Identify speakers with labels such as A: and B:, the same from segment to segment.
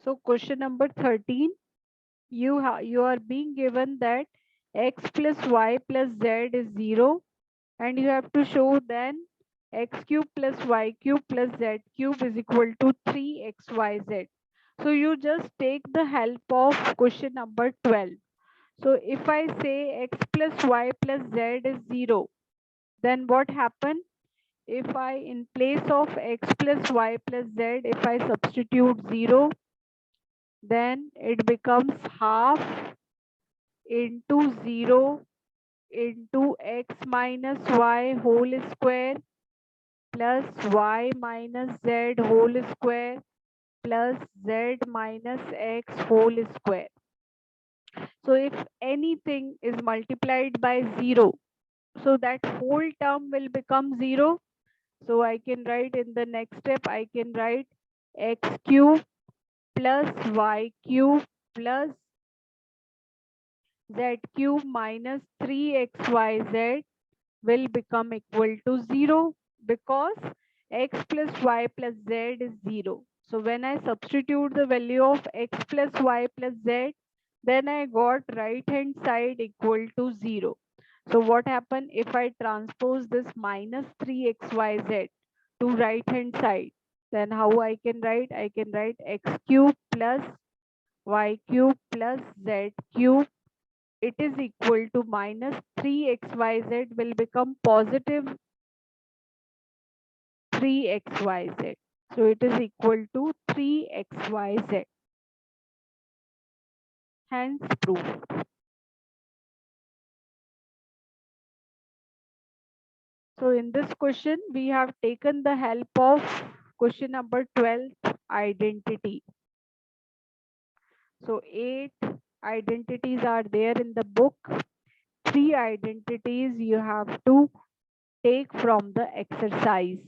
A: So question number 13, you are being given that x plus y plus z is 0, and you have to show then x cube plus y cube plus z cube is equal to 3xyz. So you just take the help of question number 12. So if I say x plus y plus z is 0, then what happen? If I, in place of x plus y plus z, if I substitute 0, then it becomes half into 0 into x minus y whole square plus y minus z whole square plus z minus x whole square. So if anything is multiplied by 0, so that whole term will become 0. So I can write in the next step, I can write x cube plus y cube plus z cube minus 3xyz will become equal to 0, because x plus y plus z is 0. So when I substitute the value of x plus y plus z, then I got right hand side equal to 0. So what happened if I transpose this minus 3xyz to right hand side? Then how I can write? I can write x cube plus y cube plus z cube, it is equal to minus 3xyz will become positive 3xyz. So it is equal to 3xyz. Hence proved. So in this question, we have taken the help of question number 12, identity. So 8 identities are there in the book. 3 identities you have to take from the exercise.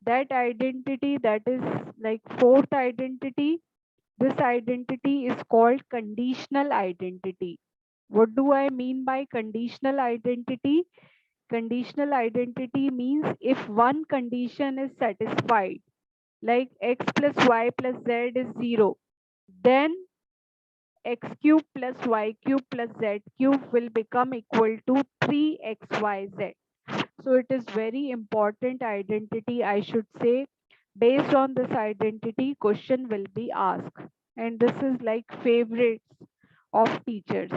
A: That identity, that is like fourth identity, this identity is called conditional identity. What do I mean by conditional identity? Conditional identity means if one condition is satisfied, like x plus y plus z is 0, then x cube plus y cube plus z cube will become equal to 3xyz. So it is very important identity, I should say. Based on this identity, question will be asked. And this is like favorites of teachers.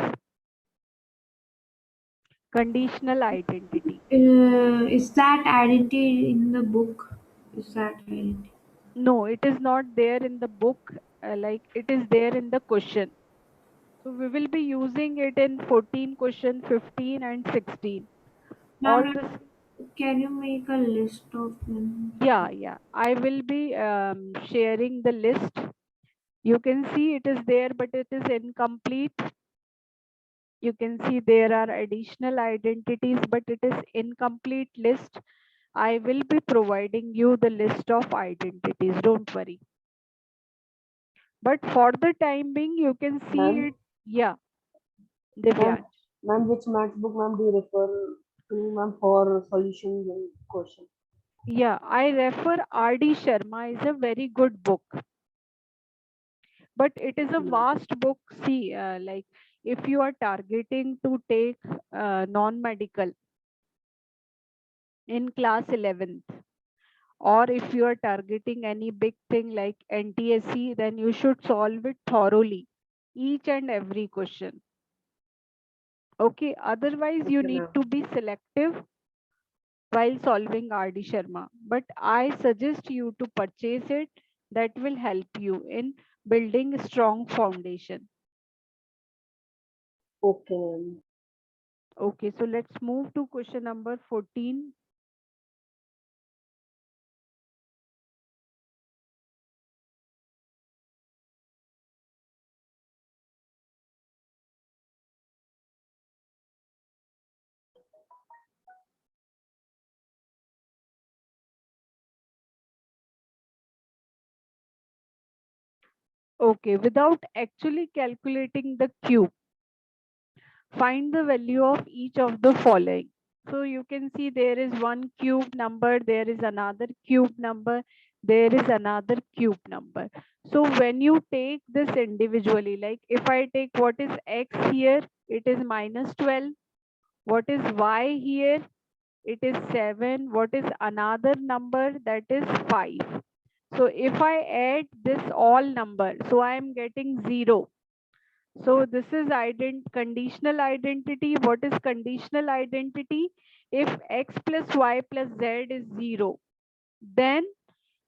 A: Conditional identity.
B: Is that identity in the book? Is that identity?
A: No, it is not there in the book, like it is there in the question. So we will be using it in 14 question, 15 and 16. All
B: Ma'am,
A: this,
B: can you make a list of them?
A: yeah. I will be sharing the list. You can see it is there, but it is incomplete. You can see there are additional identities, but it is incomplete list. I will be providing you the list of identities, don't worry. But for the time being, you can see
C: Ma'am,
A: it. Yeah,
C: ma'am,
A: Divyansh.
C: ma'am, which maths book, ma'am, do you refer to, ma'am, for solutions and question?
A: Yeah, I refer R.D. Sharma is a very good book, but it is a
C: Ma'am.
A: vast book. See, like if you are targeting to take non-medical in class 11th, or if you are targeting any big thing like NTSC, then you should solve it thoroughly, each and every question. Okay, otherwise you
C: Okay,
A: need
C: ma'am.
A: to be selective while solving RD Sharma. But I suggest you to purchase it. That will help you in building a strong foundation.
C: Okay, ma'am.
A: Okay, so let's move to question number 14. Okay, without actually calculating the cube, find the value of each of the following. So you can see there is one cube number, there is another cube number, there is another cube number. So when you take this individually, like if I take what is x here, it is -12. What is y here? It is 7. What is another number? That is 5. So if I add this all number, so I am getting 0. So this is conditional identity. What is conditional identity? If x plus y plus z is 0, then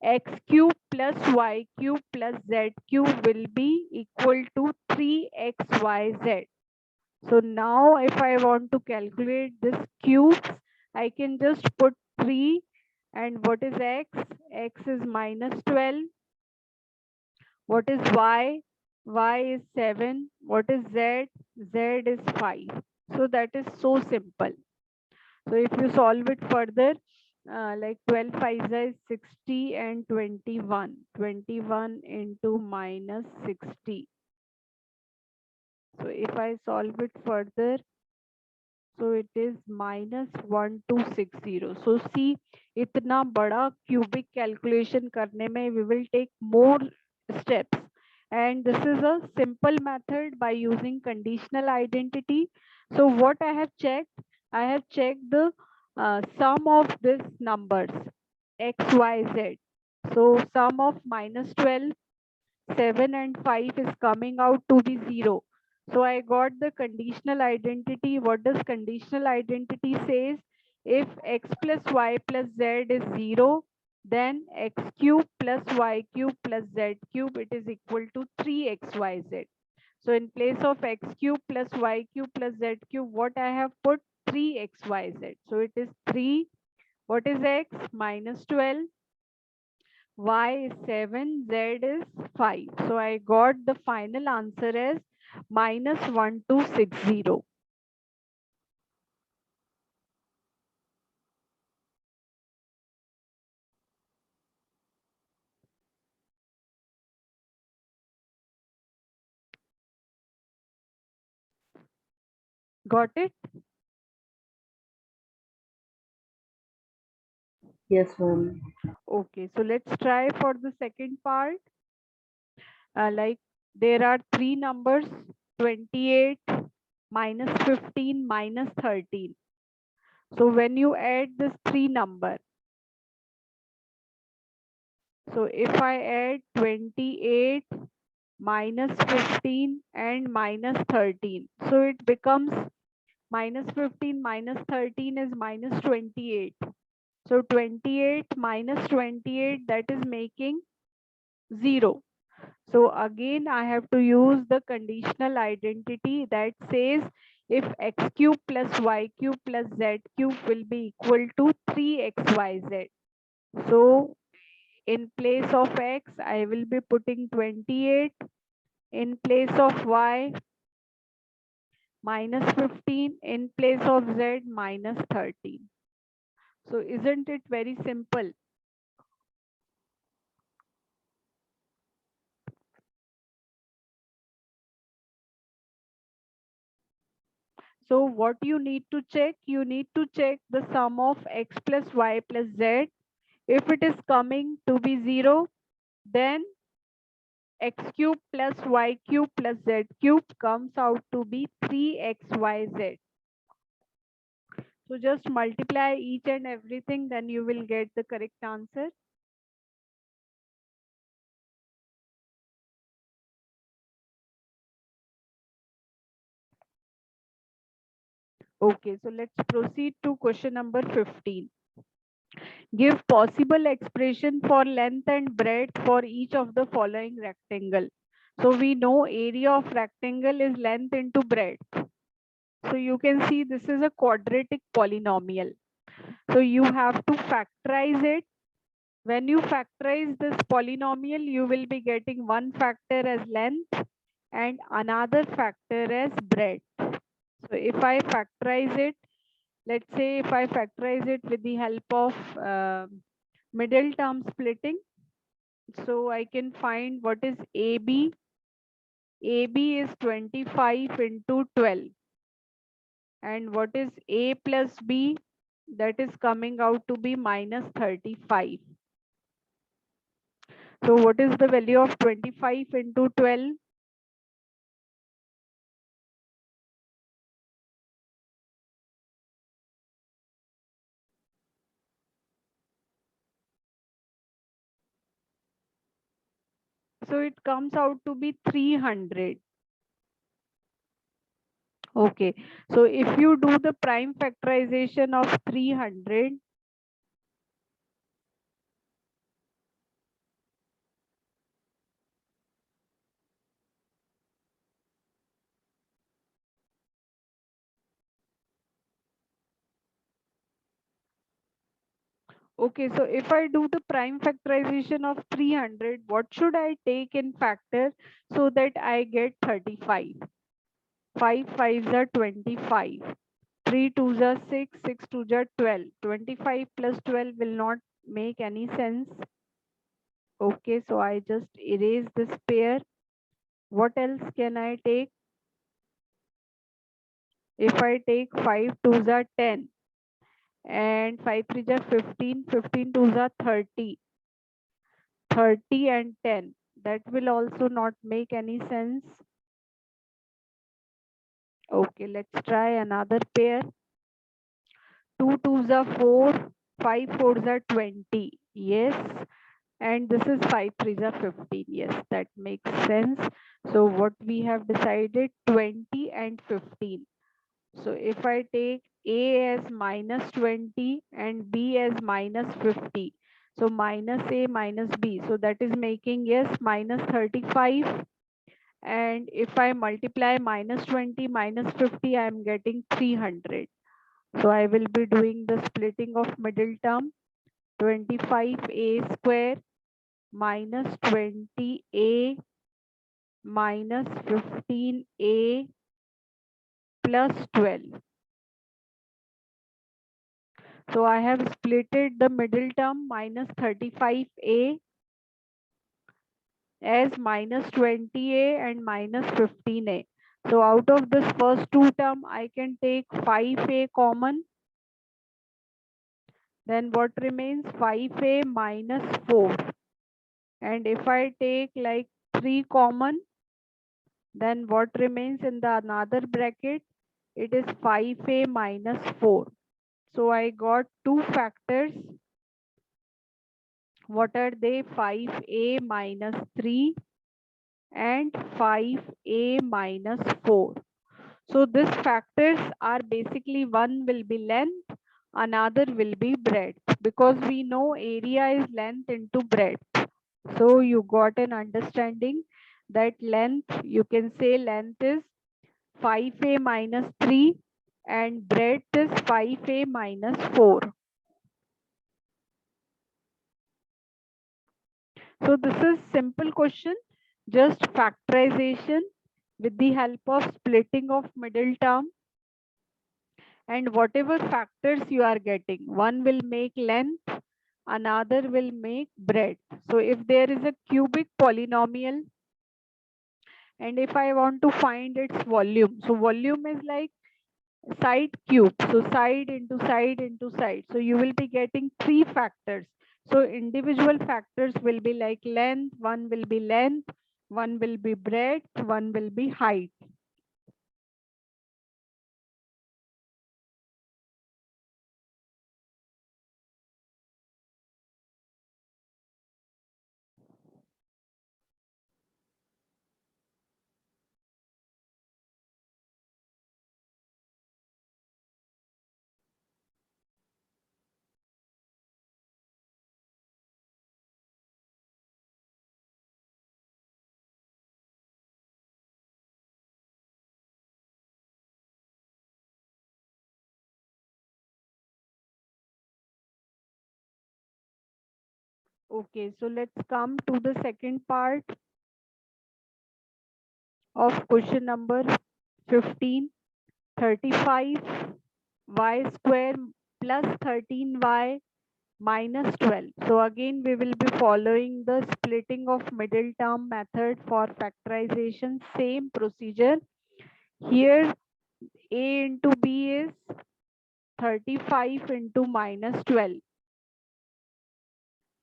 A: x cube plus y cube plus z cube will be equal to 3xyz. So now if I want to calculate this cubes, I can just put 3, and what is x? X is -12. What is y? Y is 7. What is z? Z is 5. So that is so simple. So if you solve it further, like 12 5 is 60 and 21. 21 into -60. So if I solve it further, so it is -1260. So see, इतना बड़ा cubic calculation करने में we will take more steps, and this is a simple method by using conditional identity. So what I have checked, I have checked the sum of these numbers x, y, z. So sum of -12, 7 and 5 is coming out to be 0. So I got the conditional identity. What does conditional identity says? If x plus y plus z is 0, then x cube plus y cube plus z cube, it is equal to 3xyz. So in place of x cube plus y cube plus z cube, what I have put? 3xyz. So it is 3. What is x? -12. Y is 7, Z is 5. So I got the final answer as -1260. Got it?
C: Yes, ma'am.
A: Okay, so let's try for the second part. Like there are three numbers, 28, -15, -13. So when you add this three number, so if I add 28 -15 and -13, so it becomes -15 -13 is -28. So 28 -28, that is making 0. So again, I have to use the conditional identity that says if x cube plus y cube plus z cube will be equal to 3xyz. So in place of x, I will be putting 28. In place of y, -15. In place of z, -13. So isn't it very simple? So what you need to check? You need to check the sum of x plus y plus z. If it is coming to be 0, then x cube plus y cube plus z cube comes out to be 3xyz. So just multiply each and everything, then you will get the correct answer. Okay, so let's proceed to question number 15. Give possible expression for length and breadth for each of the following rectangle. So we know area of rectangle is length into breadth. So you can see this is a quadratic polynomial. So you have to factorize it. When you factorize this polynomial, you will be getting one factor as length and another factor as breadth. So if I factorize it, let's say if I factorize it with the help of middle term splitting, so I can find what is AB. AB is 25 into 12. And what is A plus B? that is coming out to be minus 35. So what is the value of 25 into 12? So it comes out to be 300. Okay, so if you do the prime factorization of 300, okay, so if I do the prime factorization of 300, what should I take in factor so that I get 35? 5 5s are 25. 3 2s are 6, 6 2s are 12. 25 plus 12 will not make any sense. Okay, so I just erase this pair. What else can I take? If I take 5 2s are 10 and 5 3s are 15, 15 2s are 30. 30 and 10. That will also not make any sense. Okay, let's try another pair. 2 2s are 4, 5 4s are 20. Yes, and this is 5 3s are 15. Yes, that makes sense. So what we have decided, 20 and 15. So if I take A as minus 20 and B as minus 50, so minus A minus B, so that is making, yes, minus 35. And if I multiply minus 20 minus 50, I am getting 300. So I will be doing the splitting of middle term. 25a square minus 20a minus 15a plus 12. So I have splitted the middle term minus 35a as minus 20a and minus 15a. So out of this first two term, I can take 5a common. Then what remains? 5a minus 4. And if I take like 3 common, then what remains in the another bracket? It is 5a minus 4. So I got two factors. What are they? 5a minus 3 and 5a minus 4. So these factors are basically, one will be length, another will be breadth, because we know area is length into breadth. So you got an understanding that length, you can say length is 5a minus 3 and breadth is 5a minus 4. So this is simple question, just factorization with the help of splitting of middle term, and whatever factors you are getting, one will make length, another will make breadth. So if there is a cubic polynomial and if I want to find its volume, so volume is like side cube, so side into side into side, so you will be getting three factors. So individual factors will be like length, one will be length, one will be breadth, one will be height. Okay, so let's come to the second part of question number 15. 35 y square plus 13y minus 12. So again, we will be following the splitting of middle term method for factorization. Same procedure. Here, a into b is 35 into minus 12.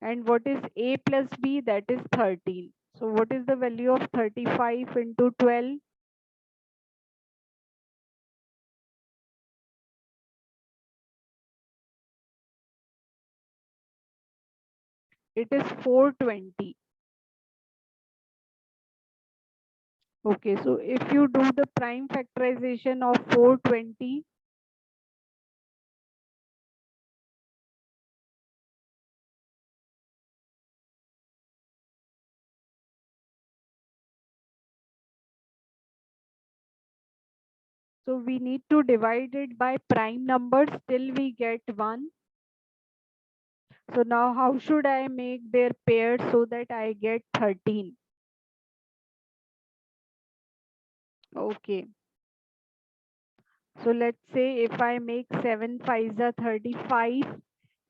A: And what is a plus b? That is 13. So what is the value of 35 into 12? It is 420. Okay, so if you do the prime factorization of 420, so we need to divide it by prime numbers till we get 1. So now how should I make their pairs so that I get 13? Okay. So let's say if I make 7 5s are 35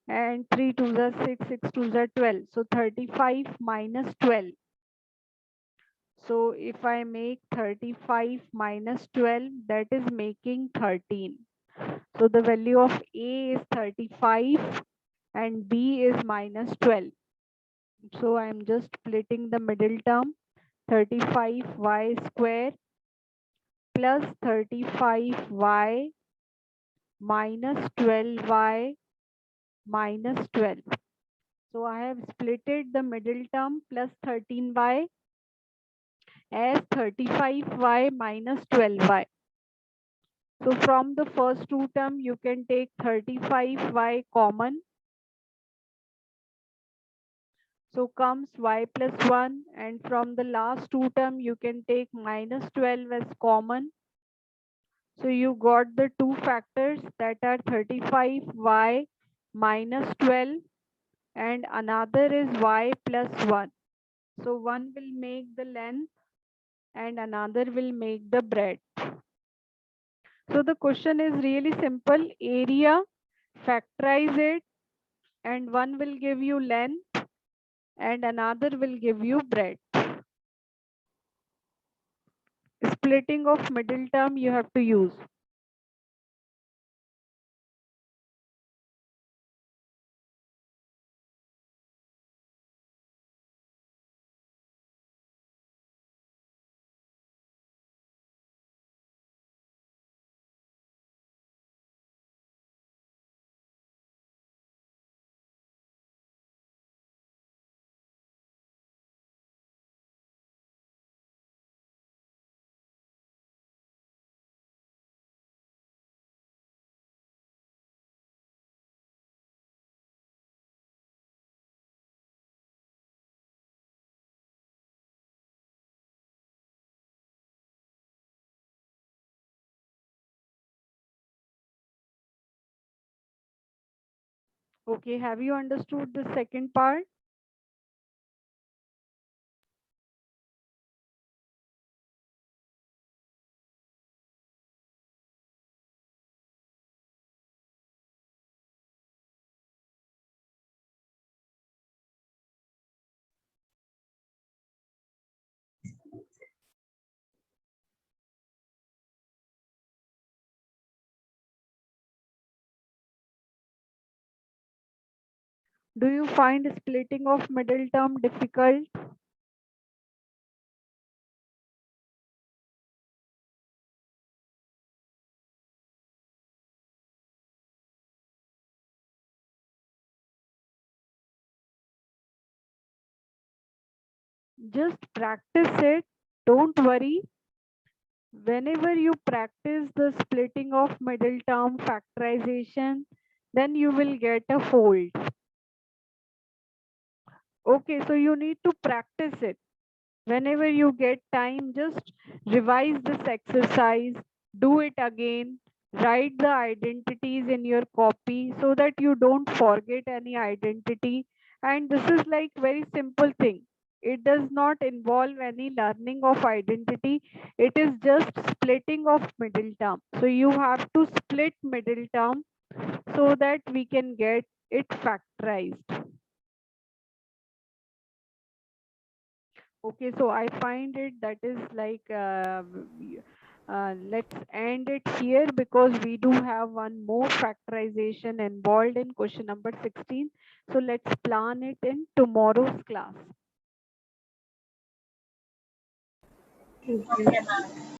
A: and 3 2s are 6, 6 2s are 12. So 35 minus 12. So if I make 35 minus 12, that is making 13. So the value of A is 35 and B is minus 12. So I'm just splitting the middle term, 35y square plus 35y minus 12y minus 12. So I have splitted the middle term plus 13y as 35y minus 12y. So from the first two term, you can take 35y common. So comes y plus 1, and from the last two term, you can take minus 12 as common. So you got the two factors that are 35y minus 12 and another is y plus 1. So one will make the length and another will make the breadth. So the question is really simple. Area, factorize it, and one will give you length and another will give you breadth. Splitting of middle term you have to use. Okay, have you understood the second part? Do you find splitting of middle term difficult? Just practice it. Don't worry. Whenever you practice the splitting of middle term factorization, then you will get a fold. Okay, so you need to practice it. Whenever you get time, just revise this exercise, do it again, write the identities in your copy so that you don't forget any identity. And this is like very simple thing. It does not involve any learning of identity. It is just splitting of middle term. So you have to split middle term so that we can get it factorized. Okay, so I find it that is like let's end it here because we do have one more factorization involved in question number 16. So let's plan it in tomorrow's class.
B: Okay.
D: Okay, ma'am.